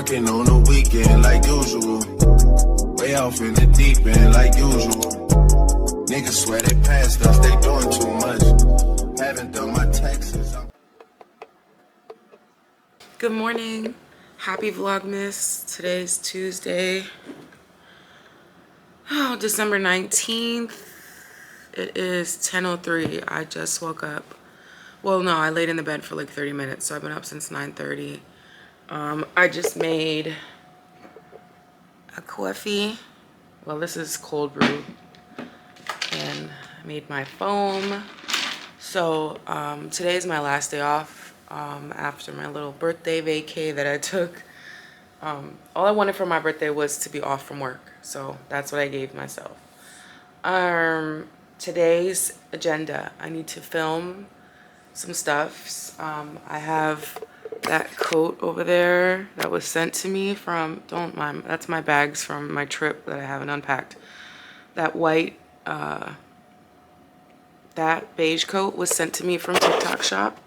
Working on the weekend like usual. Way off in the deep end like usual. Niggas swear they passed us, they doing too much. Haven't done my taxes. Good morning. Happy Vlogmas. Today's Tuesday. Oh, December 19th. It is 10:03. I just woke up. Well, no, I laid in the bed for like 30 minutes, so I've been up since 9:30. I just made a coffee. Well, this is cold brew. And I made my foam. So today is my last day off after my little birthday vacay that I took. All I wanted for my birthday was to be off from work. So that's what I gave myself. Today's agenda, I need to film some stuffs. I have that coat over there that was sent to me from, don't mind, that's my bags from my trip that I haven't unpacked. That white, that beige coat was sent to me from TikTok shop.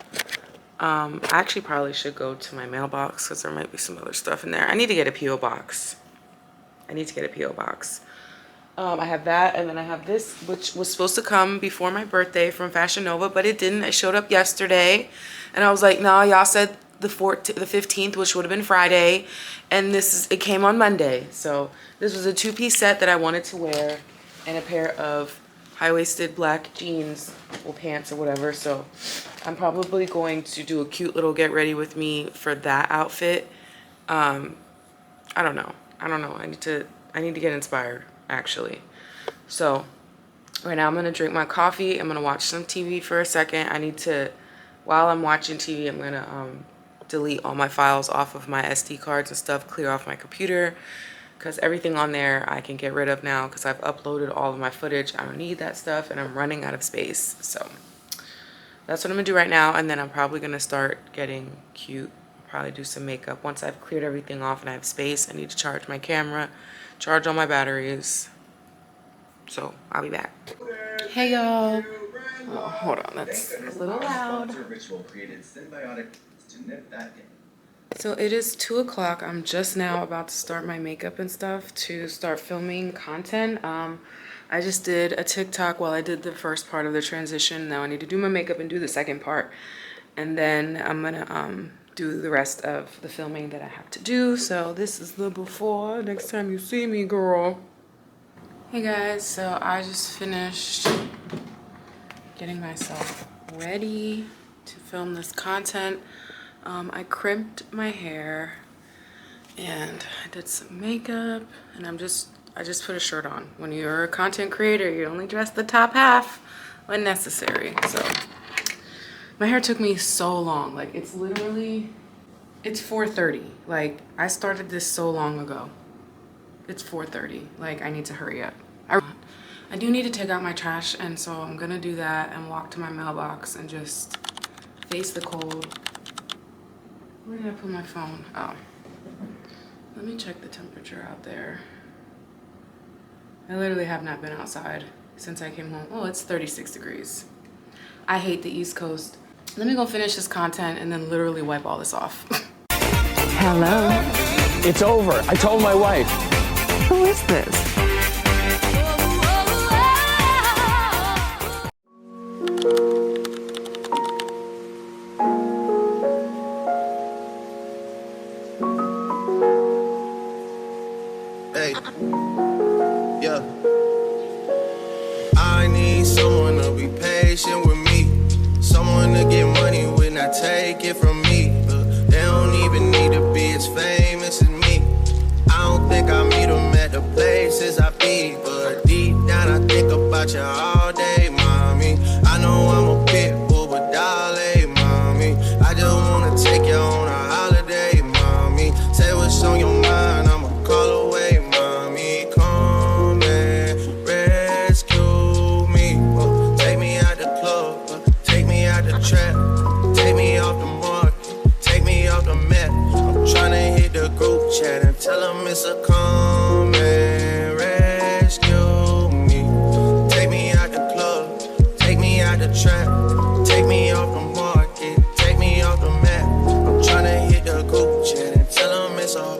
I actually probably should go to my mailbox because there might be some other stuff in there. I need to get a P.O. box. I have that, and then I have this, which was supposed to come before my birthday from Fashion Nova, but it didn't. It showed up yesterday, and I was like, no, y'all said the 15th, which would have been Friday, and it came on Monday. So this was a two-piece set that I wanted to wear, and a pair of high-waisted black jeans or pants or whatever. So I'm probably going to do a cute little get ready with me for that outfit. I don't know. I need to get inspired, actually. So right now I'm gonna drink my coffee. I'm gonna watch some TV for a second. While I'm watching TV, I'm gonna delete all my files off of my SD cards and stuff, clear off my computer, because everything on there I can get rid of now because I've uploaded all of my footage. I don't need that stuff, and I'm running out of space. So that's what I'm gonna do right now, and then I'm probably gonna start getting cute. Probably do some makeup once I've cleared everything off and I have space. I need to charge my camera, charge all my batteries. So I'll be back. Hey y'all. Oh, hold on, that's a little loud. So it is 2 o'clock. I'm just now about to start my makeup and stuff to start filming content. I just did a TikTok while I did the first part of the transition. Now I need to do my makeup and do the second part. And then I'm gonna do the rest of the filming that I have to do. So this is the before. Next time you see me, girl. Hey guys, so I just finished getting myself ready to film this content. I crimped my hair and I did some makeup, and I just put a shirt on. When you're a content creator, you only dress the top half when necessary. So my hair took me so long. Like, it's 4:30. Like, I started this so long ago. It's 4:30. Like, I need to hurry up. I do need to take out my trash, and so I'm gonna do that and walk to my mailbox and just face the cold. Where did I put my phone? Oh. Let me check the temperature out there. I literally have not been outside since I came home. Oh, it's 36 degrees. I hate the East Coast. Let me go finish this content and then literally wipe all this off. Hello. It's over. I told my wife. Who is this? Hey, yeah. I need someone to be patient with me. Someone to get money when I take it from me. They don't even need to be as famous as me. I don't think I meet them at the places I be, but deep down I think about you all day, mommy. I know I'm a pit bull, but darling, mommy, I just wanna take you on a holiday, mommy. Say what's on your mind, I'ma call away, mommy. Come and rescue me. Take me out the club, take me out the trap, take me off the market, take me off the map. I'm tryna hit the group chat and tell them it's a come and rescue me. Take me out the club, take me out the trap, take me off the market, take me off the map. I'm tryna hit the group chat and tell them it's a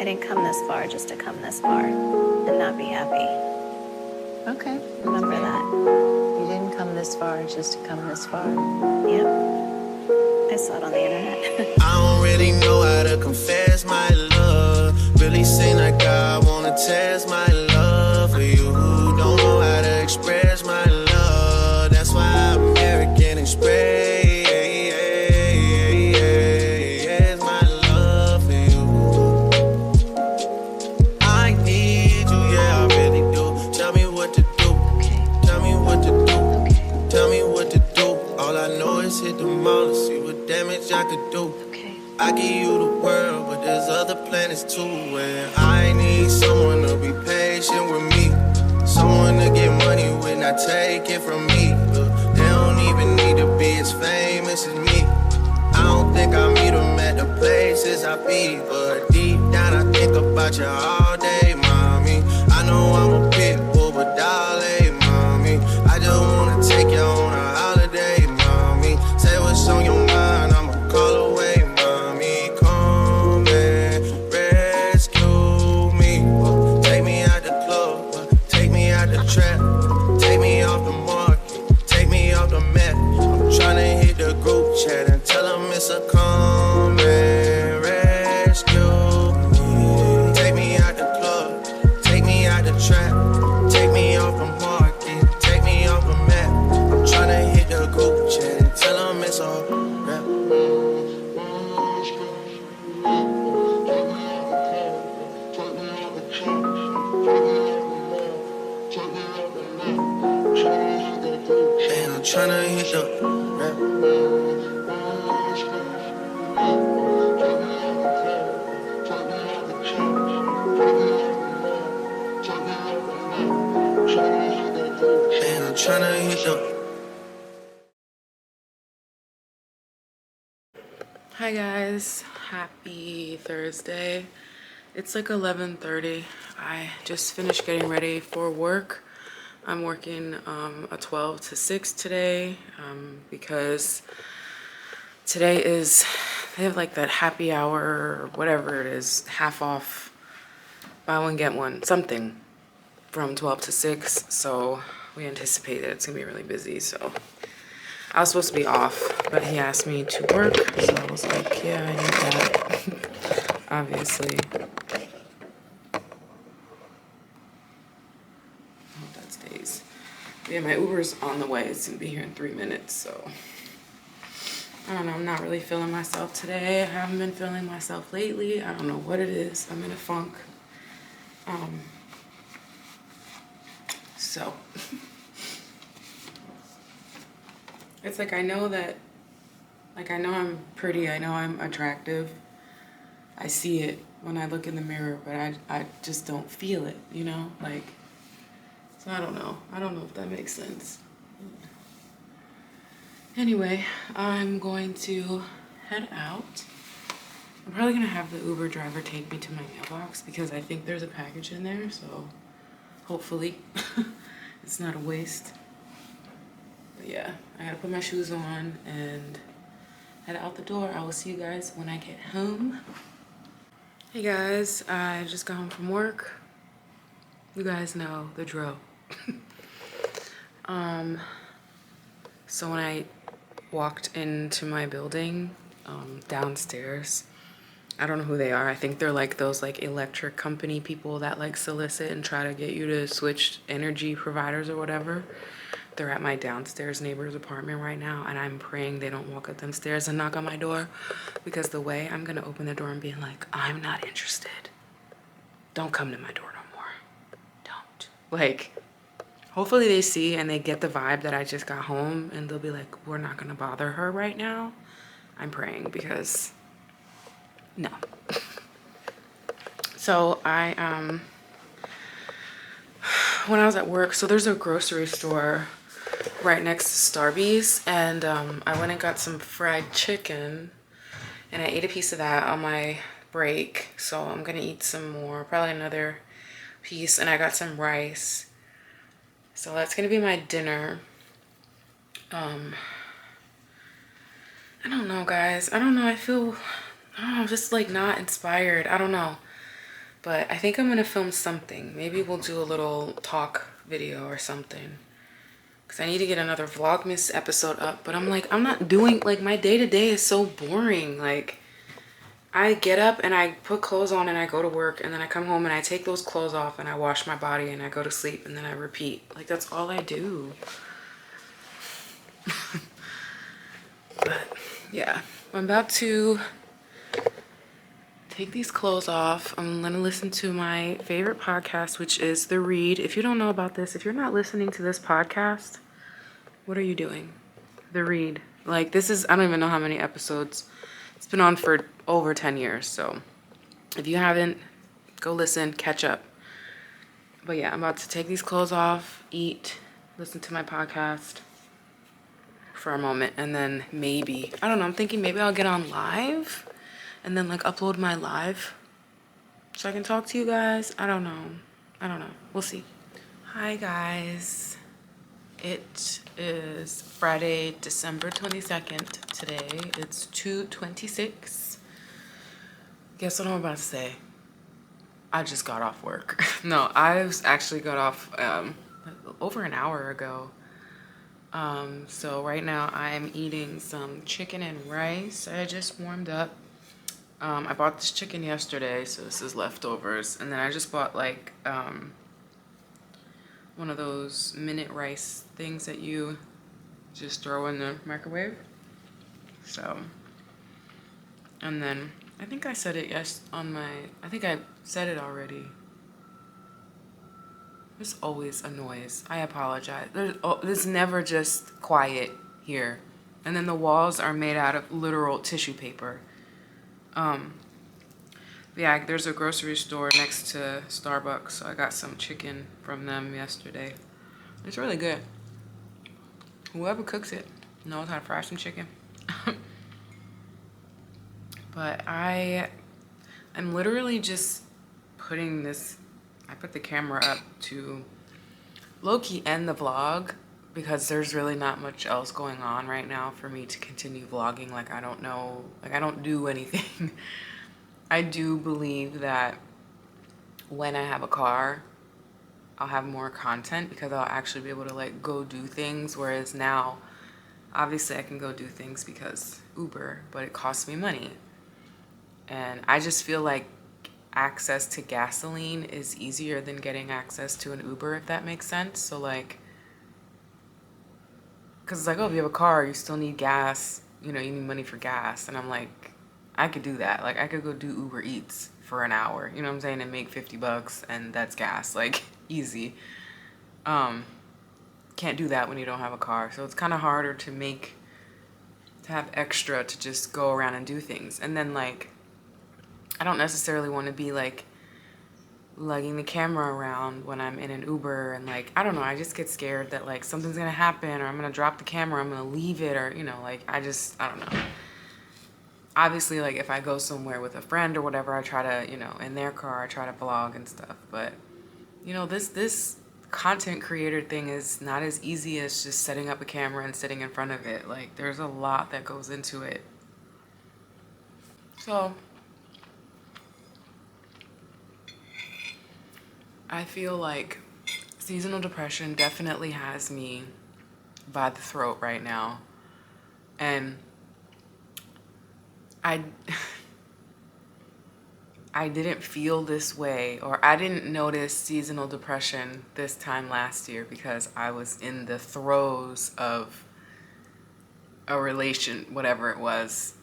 didn't come this far just to come this far and not be happy. Okay. Remember that. You didn't come this far just to come this far. Yep. I saw it on the internet. I don't really know how to confess my love. Really seem like I wanna test my love for you. Don't know how to express my love. That's why I'm American Express my love for you. I need you, yeah, I really do. Tell me what to do. Tell me what to do. Tell me what to do. All I know is hit the mall to see what damage I could do. I give you the world, but there's other planets too. And I need someone to be patient with me. Someone to get money when I take it from me. They don't even need to be as famous as me. I don't think I meet them at the places I be. But deep down I think about you all day, mommy. I know I'm a pit bull, but darling, mommy, I just wanna take you on a holiday, mommy. Say what's on your mind, I'ma call away, mommy. Come and rescue me. Take me out the club, take me out the trap, take me off the market, take me off the map. I'm tryna hit the group chat and tell them it's a come and rescue me. Take me out the club, take me out the trap, take me off the market, take me off the map. I'm tryna hit the group chat and tell them it's a rap. And I'm tryna hit the rap. And I'm tryna hit the. Hi guys, happy Thursday. It's like 11:30. I just finished getting ready for work. I'm working a 12 to 6 today because today is, they have like that happy hour or whatever it is, half off, buy one get one, something from 12 to 6. So we anticipate that it's gonna be really busy. So I was supposed to be off, but he asked me to work, so I was like, yeah, I need that, obviously. I hope that stays. Yeah, my Uber's on the way. It's gonna be here in 3 minutes, so. I don't know, I'm not really feeling myself today. I haven't been feeling myself lately. I don't know what it is. I'm in a funk. So. It's like I know that, like I know I'm pretty, I know I'm attractive. I see it when I look in the mirror, but I just don't feel it, you know? Like, so I don't know. I don't know if that makes sense. Anyway, I'm going to head out. I'm probably gonna have the Uber driver take me to my mailbox because I think there's a package in there, so hopefully it's not a waste. But yeah, I gotta put my shoes on and head out the door. I will see you guys when I get home. Hey guys, I just got home from work. You guys know the drill. So when I walked into my building downstairs, I don't know who they are. I think they're like those like electric company people that like solicit and try to get you to switch energy providers or whatever. They're at my downstairs neighbor's apartment right now, and I'm praying they don't walk up them stairs and knock on my door, because the way I'm gonna open the door and be like, I'm not interested. Don't come to my door no more. Don't. Like, hopefully they see and they get the vibe that I just got home and they'll be like, we're not gonna bother her right now. I'm praying, because no. So I, when I was at work, so there's a grocery store right next to Starbucks, and I went and got some fried chicken and I ate a piece of that on my break. So I'm gonna eat some more, probably another piece, and I got some rice. So that's gonna be my dinner. I don't know, guys. I don't know. I feel, I don't know, just like not inspired. I don't know. But I think I'm gonna film something. Maybe we'll do a little talk video or something. Cause I need to get another Vlogmas episode up. But I'm like, I'm not doing, like, my day-to-day is so boring. Like, I get up and I put clothes on and I go to work, and then I come home and I take those clothes off and I wash my body and I go to sleep, and then I repeat. Like, that's all I do. But yeah, I'm about to take these clothes off. I'm gonna listen to my favorite podcast, which is The Read. If you don't know about this, if you're not listening to this podcast, what are you doing? The Read. Like, this is, I don't even know how many episodes. It's been on for over 10 years, so if you haven't, go listen, catch up. But yeah, I'm about to take these clothes off, eat, listen to my podcast for a moment, and then maybe, I don't know, I'm thinking maybe I'll get on live and then like upload my live so I can talk to you guys. I don't know. We'll see. Hi guys. It is Friday, December 22nd today. It's 2:26. Guess what I'm about to say? I just got off work. No, I actually got off over an hour ago. So right now I'm eating some chicken and rice. I just warmed up. I bought this chicken yesterday, so this is leftovers. And then I just bought like one of those minute rice things that you just throw in the microwave. So, and then I think I said it I think I said it already. There's always a noise. I apologize. There's never just quiet here. And then the walls are made out of literal tissue paper. Yeah, there's a grocery store next to Starbucks, so I got some chicken from them yesterday. It's really good. Whoever cooks it knows how to fry some chicken. But I'm literally just putting this, I put the camera up to low-key end the vlog because there's really not much else going on right now for me to continue vlogging. Like, I don't know, like, I don't do anything. I do believe that when I have a car, I'll have more content because I'll actually be able to like go do things. Whereas now, obviously I can go do things because Uber, but it costs me money. And I just feel like access to gasoline is easier than getting access to an Uber, if that makes sense. So like, cause it's like, oh, if you have a car, you still need gas, you know, you need money for gas. And I'm like, I could do that. Like, I could go do Uber Eats for an hour, you know what I'm saying, and make $50 and that's gas, like, easy. Can't do that when you don't have a car. So it's kind of harder to have extra to just go around and do things. And then like, I don't necessarily want to be like lugging the camera around when I'm in an Uber and like, I don't know, I just get scared that like something's gonna happen or I'm gonna drop the camera, I'm gonna leave it, or, you know, like, I don't know. Obviously, like, if I go somewhere with a friend or whatever, I try to, you know, in their car, I try to vlog and stuff. But, you know, this content creator thing is not as easy as just setting up a camera and sitting in front of it. Like, there's a lot that goes into it. So, I feel like seasonal depression definitely has me by the throat right now. And I didn't feel this way, or I didn't notice seasonal depression this time last year because I was in the throes of a relation, whatever it was,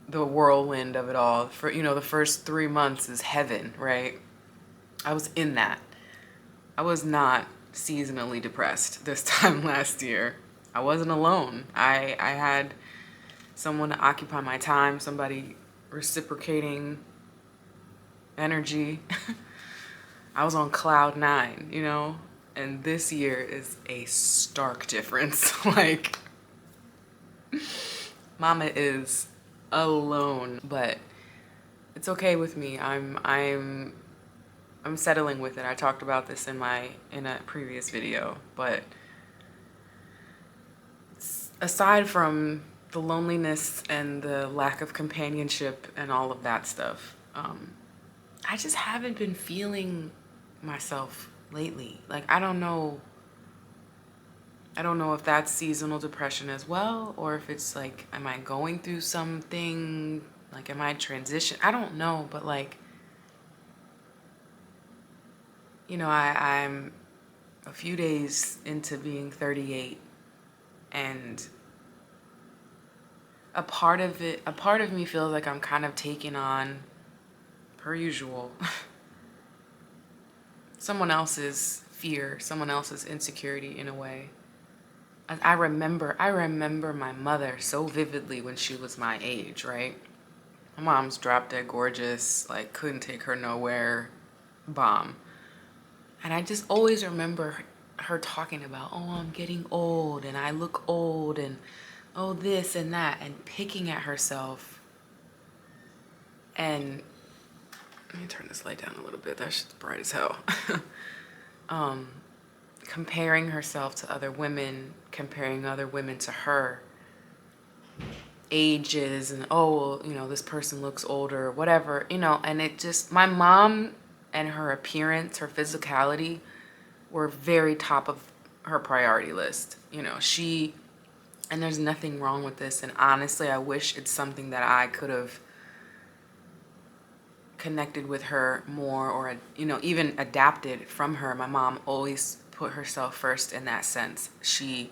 the whirlwind of it all. For, you know, the first 3 months is heaven, right? I was in that. I was not seasonally depressed this time last year. I wasn't alone. I had someone to occupy my time, somebody reciprocating energy. I was on cloud 9, you know? And this year is a stark difference. Like, mama is alone, but it's okay with me. I'm settling with it. I talked about this in a previous video, but aside from the loneliness and the lack of companionship and all of that stuff, I just haven't been feeling myself lately. Like, I don't know if that's seasonal depression as well, or if it's like, am I going through something? Like, am I transition? I don't know, but like, you know, I'm a few days into being 38, and a part of me feels like I'm kind of taking on, per usual, someone else's fear, someone else's insecurity in a way. I remember my mother so vividly when she was my age, right? My mom's drop dead gorgeous, like couldn't take her nowhere, bomb. And I just always remember her talking about, oh, I'm getting old and I look old and oh, this and that, and picking at herself. And let me turn this light down a little bit. That shit's bright as hell. Comparing herself to other women, comparing other women to her, ages, and oh, you know, this person looks older, whatever, you know. And it just, my mom and her appearance, her physicality were very top of her priority list. You know, and there's nothing wrong with this. And honestly, I wish it's something that I could have connected with her more, or, you know, even adapted from her. My mom always put herself first in that sense. She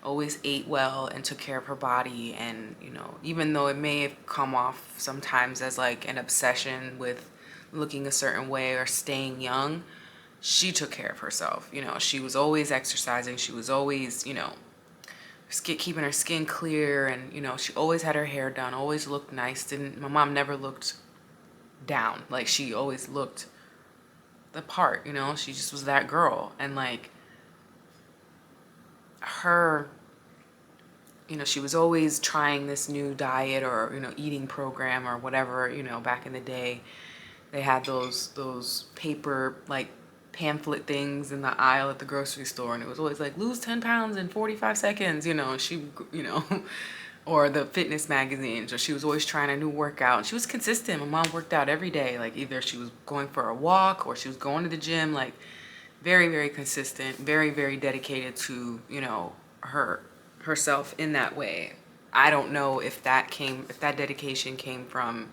always ate well and took care of her body. And, you know, even though it may have come off sometimes as like an obsession with looking a certain way or staying young, she took care of herself. You know, she was always exercising. She was always, you know, keeping her skin clear. And, you know, she always had her hair done, always looked nice. My mom never looked down. Like, she always looked the part, you know. She just was that girl. And like, her, you know, she was always trying this new diet or, you know, eating program or whatever. You know, back in the day they had those paper like pamphlet things in the aisle at the grocery store, and it was always like, lose 10 pounds in 45 seconds, you know. She, you know, or the fitness magazines, or she was always trying a new workout. She was consistent. My mom worked out every day. Like, either she was going for a walk or she was going to the gym. Like, very, very consistent, very, very dedicated to, you know, herself in that way. I don't know if that dedication came from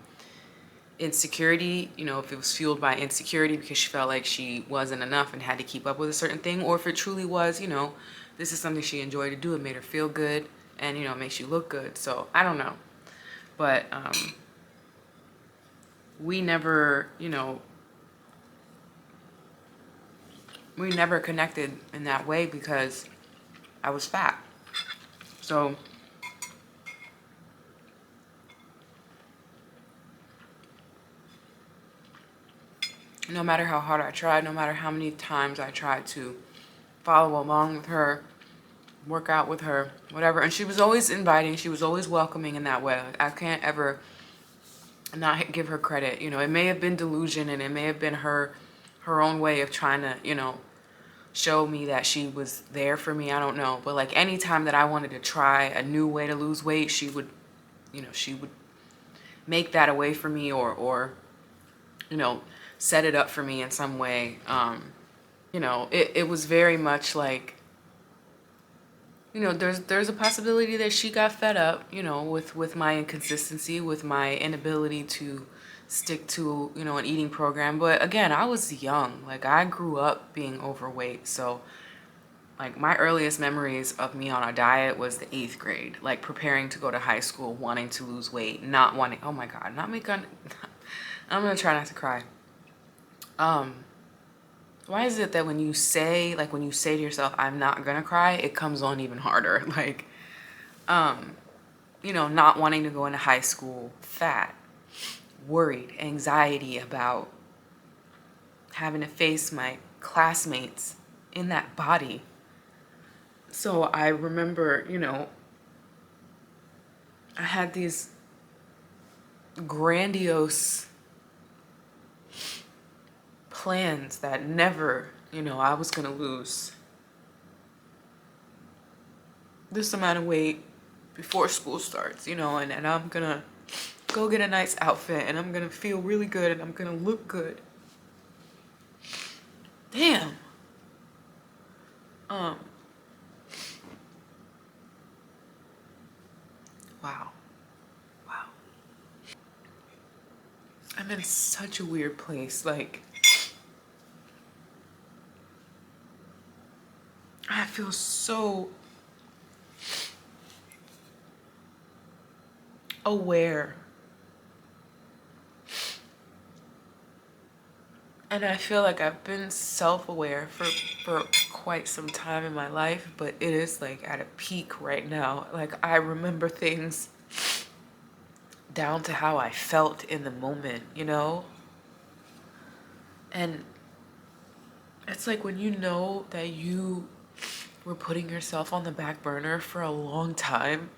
insecurity, you know, if it was fueled by insecurity because she felt like she wasn't enough and had to keep up with a certain thing, or if it truly was, you know, this is something she enjoyed to do. It made her feel good, and, you know, it makes you look good. So I don't know, but we never, you know, we never connected in that way because I was fat. So no matter how hard I tried, no matter how many times I tried to follow along with her, work out with her, whatever, and she was always inviting, she was always welcoming in that way. I can't ever not give her credit. You know, it may have been delusion, and it may have been her own way of trying to, you know, show me that she was there for me. I don't know. But like, anytime that I wanted to try a new way to lose weight, she would, you know, she would make that a way for me, or you know, set it up for me in some way. You know, it was very much like, you know, there's a possibility that she got fed up, you know, with my inconsistency, with my inability to stick to, you know, an eating program. But again, I was young. Like, I grew up being overweight. So like, my earliest memories of me on a diet was the 8th grade, like preparing to go to high school, wanting to lose weight, not wanting, oh my God, not making, I'm gonna try not to cry. Why is it that when you say to yourself, I'm not gonna cry, it comes on even harder? Like, you know, not wanting to go into high school, fat, worried, anxiety about having to face my classmates in that body. So I remember, you know, I had these grandiose plans that never, you know, I was gonna lose this amount of weight before school starts, you know, and I'm gonna go get a nice outfit and I'm gonna feel really good and I'm gonna look good. Damn. Wow. Wow. I'm in such a weird place. Like, I feel so aware. And I feel like I've been self-aware for quite some time in my life, but it is like at a peak right now. Like, I remember things down to how I felt in the moment, you know? And it's like when you know that you were putting yourself on the back burner for a long time,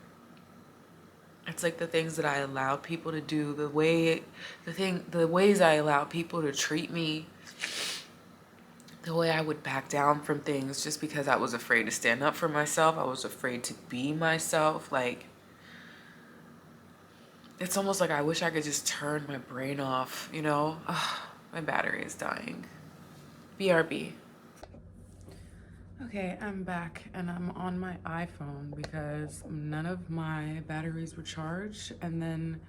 it's like the things that I allowed people to do, the ways I allowed people to treat me, the way I would back down from things just because I was afraid to stand up for myself. I was afraid to be myself. Like, it's almost like I wish I could just turn my brain off, you know? Ugh, my battery is dying. BRB. Okay, I'm back and I'm on my iPhone because none of my batteries were charged. And then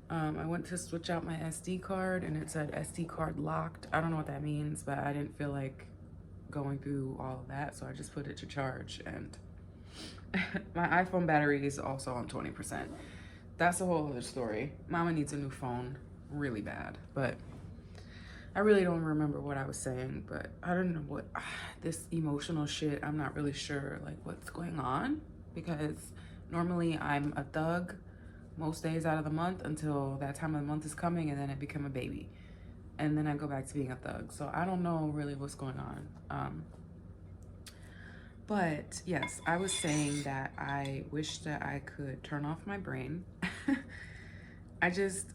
I went to switch out my SD card and it said SD card locked. I don't know what that means, but I didn't feel like going through all of that, so I just put it to charge. And my iPhone battery is also on 20%. That's a whole other story. Mama needs a new phone really bad, but I really don't remember what I was saying. But I don't know what this emotional shit, I'm not really sure like what's going on, because normally I'm a thug most days out of the month until that time of the month is coming, and then I become a baby and then I go back to being a thug. So I don't know really what's going on. But yes, I was saying that I wish that I could turn off my brain. I just,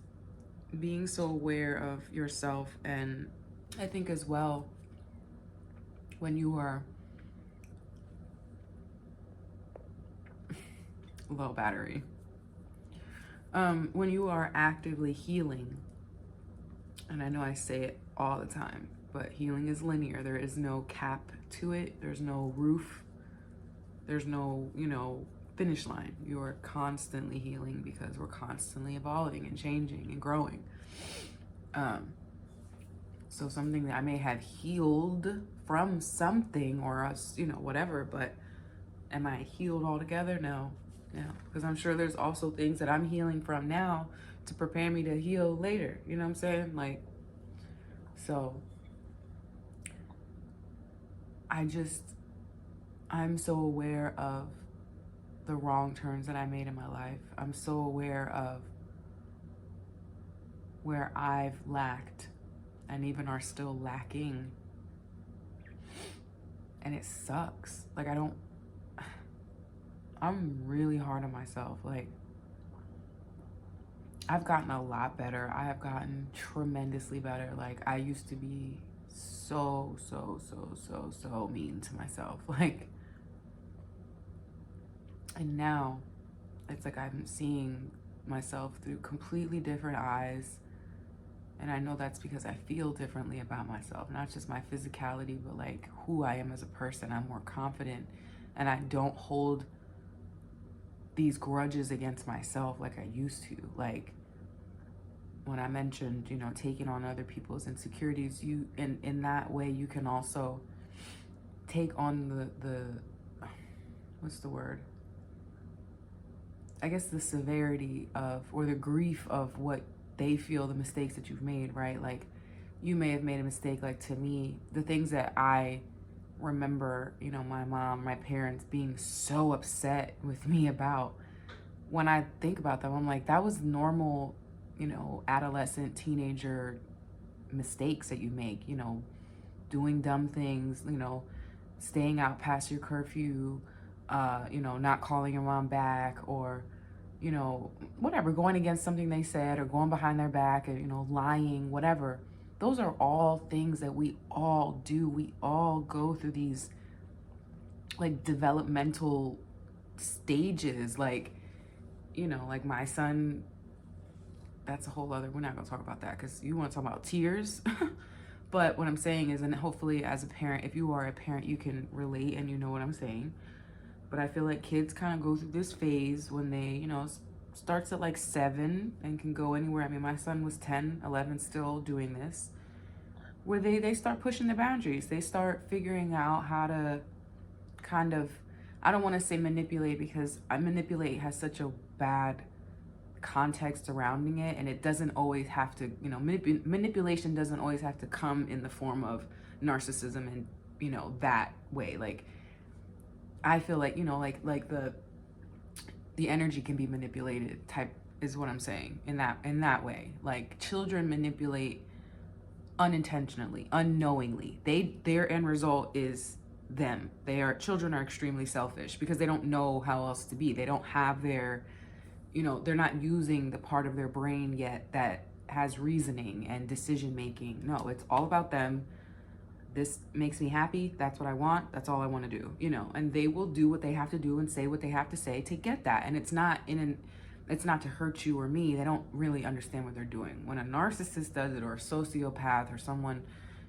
being so aware of yourself, and I think as well, when you are low battery, when you are actively healing, and I know I say it all the time, but healing is linear. There is no cap to it. There's no roof. There's no, you know, finish line. You are constantly healing because we're constantly evolving and changing and growing. So something that I may have healed from something or us, you know, whatever, but am I healed altogether? No, because I'm sure there's also things that I'm healing from now to prepare me to heal later. You know what I'm saying? Like, so I'm so aware of the wrong turns that I made in my life. I'm so aware of where I've lacked and even are still lacking. And it sucks. Like, I'm really hard on myself. Like, I've gotten a lot better. I have gotten tremendously better. Like, I used to be so mean to myself. Like, and now it's like I'm seeing myself through completely different eyes. And I know that's because I feel differently about myself, not just my physicality, but like who I am as a person. I'm more confident and I don't hold these grudges against myself like I used to. Like, when I mentioned, you know, taking on other people's insecurities, you in that way you can also take on the what's the word? I guess the severity of, or the grief of what they feel, the mistakes that you've made, right? Like, you may have made a mistake. Like, to me, the things that I remember, you know, my mom, my parents being so upset with me about, when I think about them, I'm like, that was normal, you know, adolescent, teenager mistakes that you make, you know, doing dumb things, you know, staying out past your curfew, you know, not calling your mom back, or, you know, whatever, going against something they said, or going behind their back, or, you know, lying, whatever. Those are all things that we all do. We all go through these like developmental stages. Like, you know, like my son that's a whole other, we're not gonna talk about that because you want to talk about tears. But what I'm saying is, and hopefully as a parent, if you are a parent, you can relate and you know what I'm saying. But I feel like kids kind of go through this phase when they, you know, starts at like 7 and can go anywhere. I mean, my son was 10, 11, still doing this, where they start pushing the boundaries. They start figuring out how to kind of, I don't want to say manipulate, because manipulate has such a bad context surrounding it, and it doesn't always have to, you know, manipulation doesn't always have to come in the form of narcissism and, you know, that way. Like, I feel like, you know, like the energy can be manipulated type is what I'm saying in that way. Like, children manipulate unintentionally, unknowingly. Their end result is them. Children are extremely selfish because they don't know how else to be. They don't have their, you know, they're not using the part of their brain yet that has reasoning and decision making. No, it's all about them. This makes me happy. That's what I want. That's all I want to do, you know, and they will do what they have to do and say what they have to say to get that. And it's not to hurt you or me. They don't really understand what they're doing. When a narcissist does it, or a sociopath, or someone,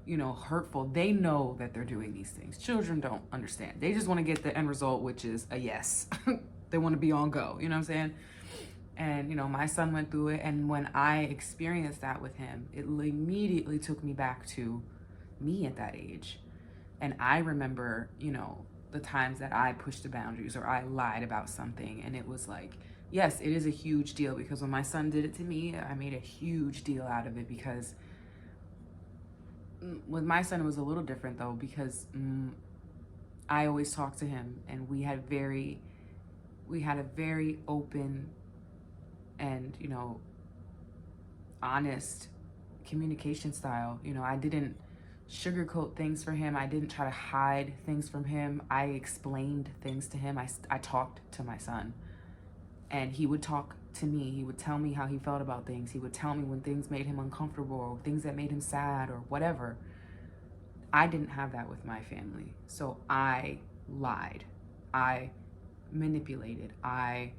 you know, hurtful, they know that they're doing these things. Children don't understand. They just want to get the end result, which is a yes. They want to be on go, you know what I'm saying? And, you know, my son went through it. And when I experienced that with him, it immediately took me back to me at that age. And I remember, you know, the times that I pushed the boundaries or I lied about something. And it was like, yes, it is a huge deal, because when my son did it to me, I made a huge deal out of it, because with my son, it was a little different though, because I always talked to him, and we had a very open and, you know, honest communication style. You know, I didn't sugarcoat things for him. I didn't try to hide things from him. I explained things to him. I talked to my son, and he would talk to me. He would tell me how he felt about things. He would tell me when things made him uncomfortable, or things that made him sad, or whatever. I didn't have that with my family. So I lied. I manipulated. I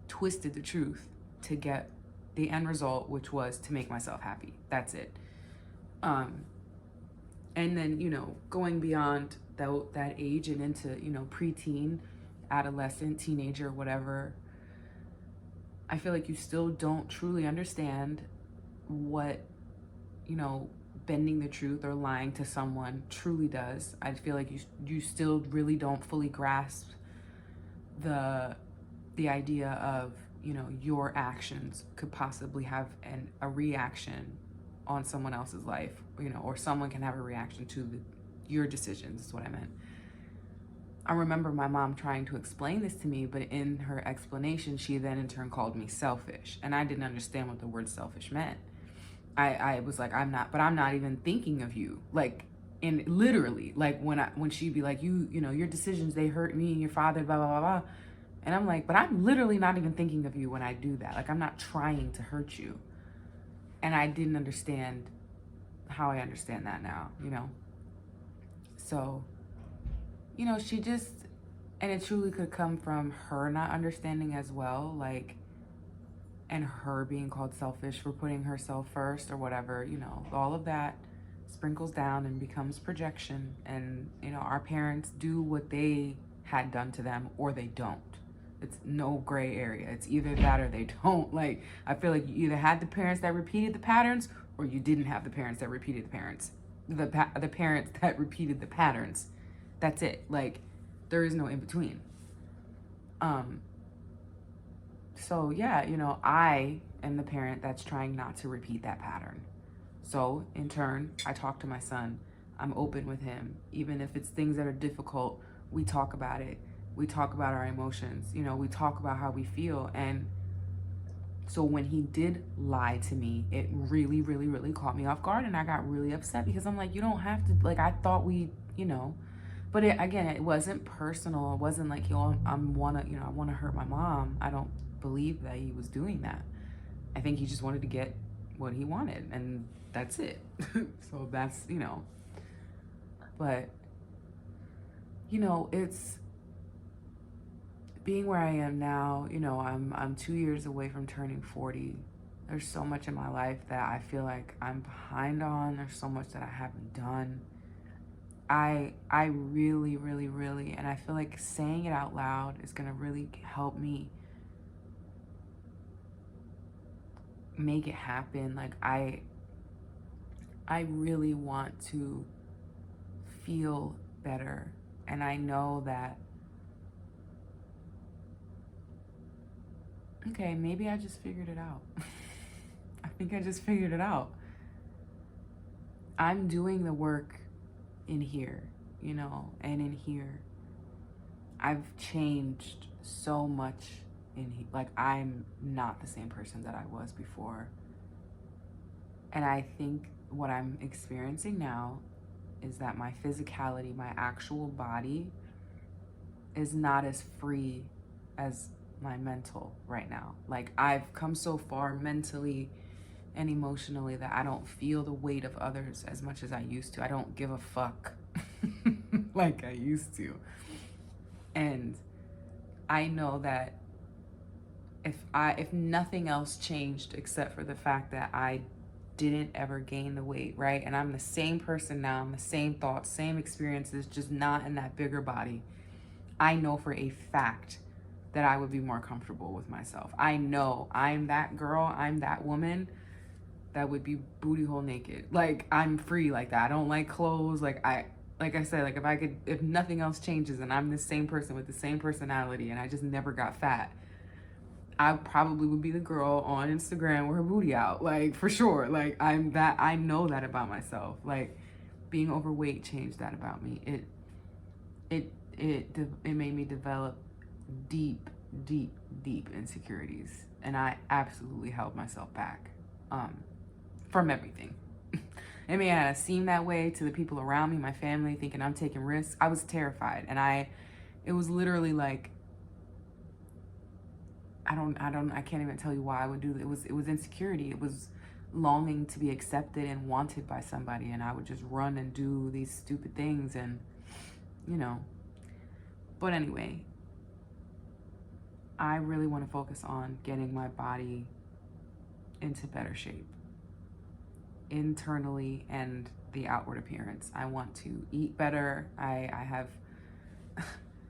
twisted the truth to get the end result, which was to make myself happy. That's it. And then, you know, going beyond that age and into, you know, preteen, adolescent, teenager, whatever, I feel like you still don't truly understand what, you know, bending the truth or lying to someone truly does. I feel like you still really don't fully grasp the idea of, you know, your actions could possibly have a reaction on someone else's life, you know, or someone can have a reaction to your decisions, is what I meant. I remember my mom trying to explain this to me, but in her explanation, she then in turn called me selfish, and I didn't understand what the word selfish meant. I was like, I'm not even thinking of you. Like, and literally, like when she'd be like, you know, your decisions, they hurt me and your father, blah, blah, blah, blah. And I'm like, but I'm literally not even thinking of you when I do that. Like, I'm not trying to hurt you. And I didn't understand how I understand that now, you know? So, you know, she just, and it truly could come from her not understanding as well, like, and her being called selfish for putting herself first or whatever, you know, all of that sprinkles down and becomes projection. And, you know, our parents do what they had done to them, or they don't. It's no gray area. It's either that or they don't. Like, I feel like you either had the parents that repeated the patterns, or you didn't have the parents that repeated the parents. The parents that repeated the patterns. That's it. Like, there is no in between. So yeah, you know, I am the parent that's trying not to repeat that pattern. So in turn, I talk to my son. I'm open with him. Even if it's things that are difficult, we talk about it. We talk about our emotions. You know, we talk about how we feel. And so when he did lie to me, it really, really, really caught me off guard. And I got really upset, because I'm like, you don't have to, like, I thought we, you know, but again, it wasn't personal. It wasn't like, yo, I want to hurt my mom. I don't believe that he was doing that. I think he just wanted to get what he wanted, and that's it. So that's, you know, but, you know, it's being where I am now. You know, I'm 2 years away from turning 40. There's so much in my life that I feel like I'm behind on. There's so much that I haven't done. I really, really, really, and I feel like saying it out loud is gonna really help me make it happen. Like I really want to feel better. And I know that, okay, maybe I just figured it out. I think I just figured it out. I'm doing the work in here, you know, and in here. I've changed so much in here. Like, I'm not the same person that I was before. And I think what I'm experiencing now is that my physicality, my actual body, is not as free as my mental right now. Like, I've come so far mentally and emotionally that I don't feel the weight of others as much as I used to. I don't give a fuck like I used to. And I know that if nothing else changed except for the fact that I didn't ever gain the weight, right? And I'm the same person now, I'm the same thoughts, same experiences, just not in that bigger body. I know for a fact that I would be more comfortable with myself. I know I'm that girl, I'm that woman that would be booty hole naked. Like, I'm free like that. I don't like clothes. Like I said, like if nothing else changes and I'm the same person with the same personality and I just never got fat, I probably would be the girl on Instagram with her booty out, like, for sure. Like, I'm that, I know that about myself. Like, being overweight changed that about me. It made me develop deep insecurities, and I absolutely held myself back from everything. It may have seemed that way to the people around me, my family, thinking I'm taking risks. I was terrified, and it was literally like, I can't even tell you why I would do that. It was insecurity. It was longing to be accepted and wanted by somebody, and I would just run and do these stupid things, and you know. But anyway, I really want to focus on getting my body into better shape, internally and the outward appearance. I want to eat better. I have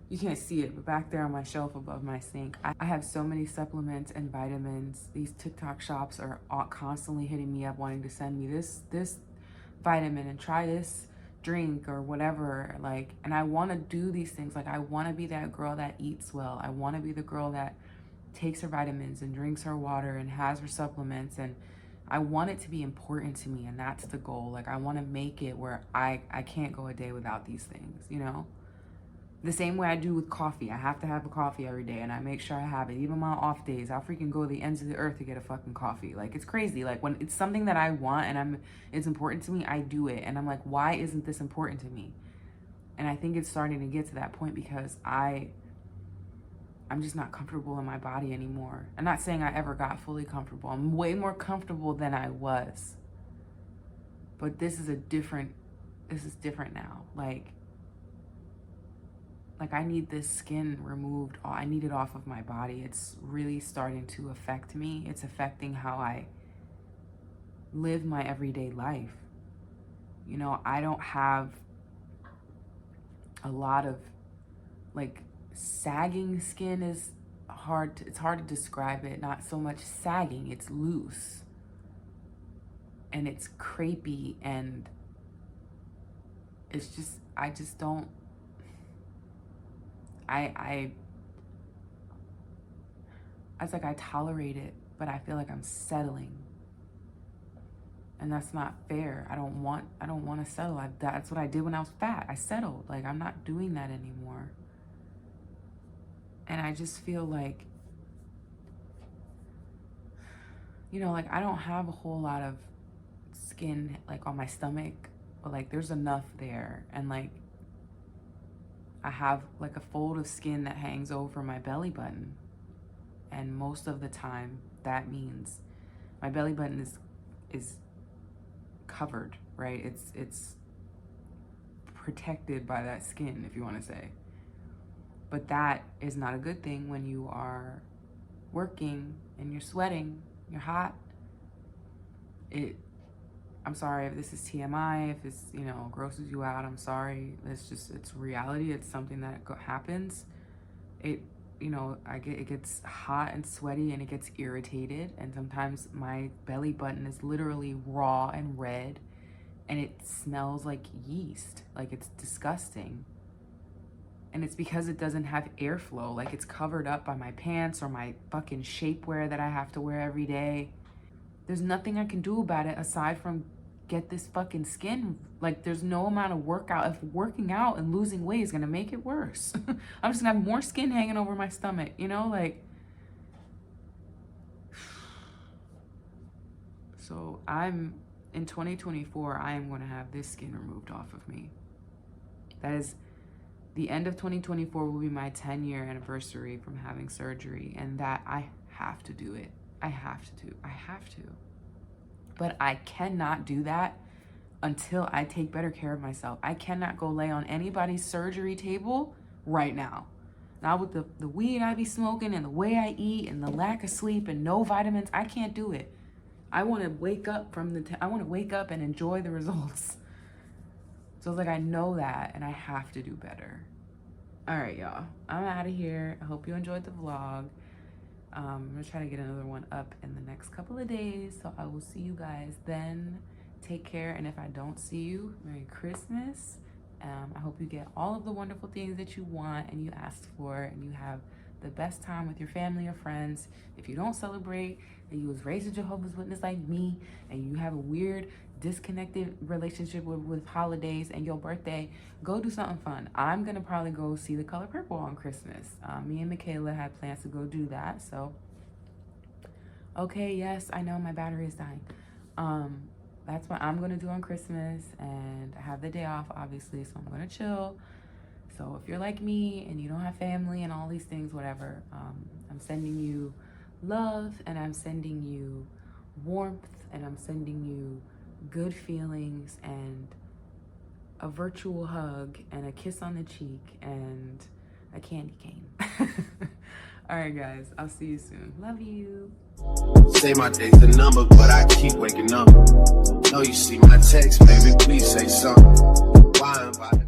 you can't see it, but back there on my shelf above my sink, I have so many supplements and vitamins. These TikTok shops are constantly hitting me up wanting to send me this vitamin and try this drink or whatever. Like, and I want to do these things. Like, I want to be that girl that eats well. I want to be the girl that takes her vitamins and drinks her water and has her supplements, and I want it to be important to me, and that's the goal. Like, I want to make it where I can't go a day without these things, you know? The same way I do with coffee. I have to have a coffee every day, and I make sure I have it. Even my off days, I'll freaking go to the ends of the earth to get a fucking coffee. Like, it's crazy. Like, when it's something that I want and it's important to me, I do it. And I'm like, why isn't this important to me? And I think it's starting to get to that point because I'm just not comfortable in my body anymore. I'm not saying I ever got fully comfortable. I'm way more comfortable than I was. But this is different now. Like I need this skin removed. I need it off of my body. It's really starting to affect me. It's affecting how I live my everyday life. You know, I don't have a lot of, like, sagging skin is hard. It's hard to describe it. Not so much sagging, it's loose. And it's crepey, and it's just, I just don't, I was like, I tolerate it, but I feel like I'm settling. And that's not fair. I don't want to settle. That's what I did when I was fat. I settled. Like, I'm not doing that anymore. And I just feel like, you know, like, I don't have a whole lot of skin, like, on my stomach, but, like, there's enough there. And, like, I have, like, a fold of skin that hangs over my belly button. And most of the time, that means my belly button is covered, right? It's protected by that skin, if you want to say. But that is not a good thing when you are working and you're sweating, you're hot, I'm sorry if this is TMI, if it's, you know, grosses you out, I'm sorry. It's reality. It's something that happens. It, you know, it gets hot and sweaty and it gets irritated. And sometimes my belly button is literally raw and red and it smells like yeast. Like, it's disgusting. And it's because it doesn't have airflow. Like, it's covered up by my pants or my fucking shapewear that I have to wear every day. There's nothing I can do about it aside from get this fucking skin. Like, there's no amount of workout. If working out and losing weight is gonna make it worse. I'm just gonna have more skin hanging over my stomach, you know? Like, so in 2024, I am gonna have this skin removed off of me. That is, the end of 2024 will be my 10-year anniversary from having surgery, and that I have to do it. I have to. But I cannot do that until I take better care of myself. I cannot go lay on anybody's surgery table right now. Not with the weed I be smoking and the way I eat and the lack of sleep and no vitamins. I can't do it. I want to wake up I want to wake up and enjoy the results. So it's like, I know that, and I have to do better. All right, y'all. I'm out of here. I hope you enjoyed the vlog. I'm gonna try to get another one up in the next couple of days. So I will see you guys then. Take care. And if I don't see you, Merry Christmas. I hope you get all of the wonderful things that you want and you asked for, and you have the best time with your family or friends. If you don't celebrate and you was raised a Jehovah's Witness like me, and you have a weird disconnected relationship with holidays and your birthday, go do something fun. I'm gonna probably go see The Color Purple on Christmas. Me and Michaela had plans to go do that. So okay, yes, I know my battery is dying. That's what I'm gonna do on Christmas, and I have the day off obviously, so I'm gonna chill. So if you're like me and you don't have family and all these things, whatever, I'm sending you love, and I'm sending you warmth, and I'm sending you good feelings, and a virtual hug, and a kiss on the cheek, and a candy cane. All right, guys, I'll see you soon. Love you. Say my day's the number, but I keep waking up. No, you see my text, baby, please say something. Why am I